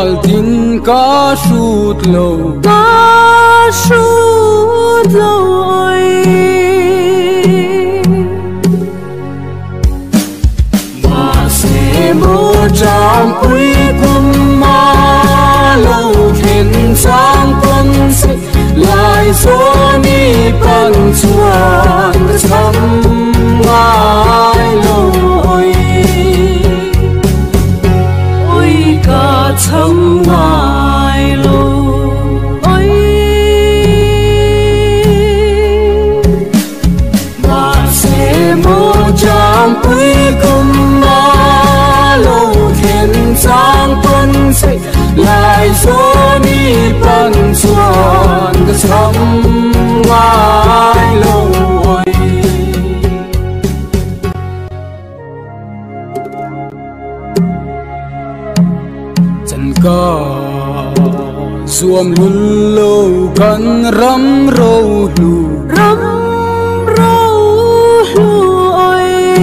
mual tin ca sút lâu ơi mà sẽ mơ tràm quý cùng ma lâu khen sang quân sẽ lại số ni bằng chuan sắm ai lâu ôi cả thăm ai lâu ôi mà sẽ mơ tràm quý cùng ma lâu khen sang quân sẽ lại số ni bằng chuan sắm ai lâu chân ca zuam lul lâu kan ram râu lu ơi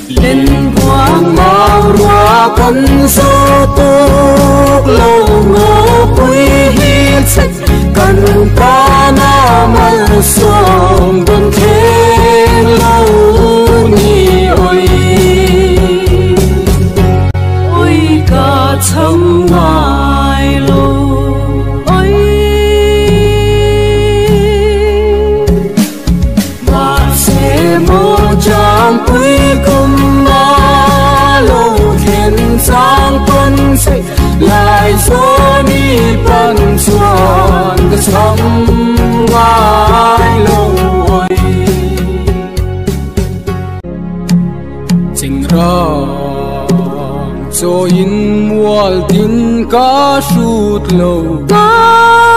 lên quang mau hoa kan số tốt lâu ngô quý hiết sách kan ta na mal song don khen lâu ni ơi cả thăm ai lâu ơi mà sẽ mơ tràm quý cùng ma lâu khen sang quân sẽ lại số ni bằng chuan thăm ai lâu ơi chính ra cho in mual tin ca sút lâu ơi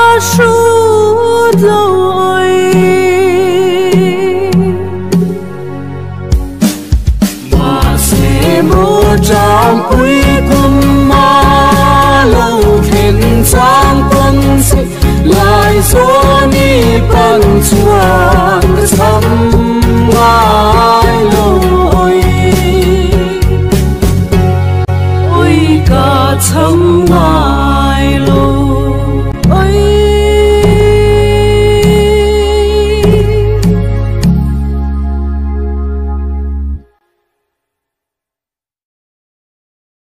mà sẽ mơ tràm quý cùng ma lâu khen sang quân sẽ lại số ni bằng chuan thăm ai lâu cả thăm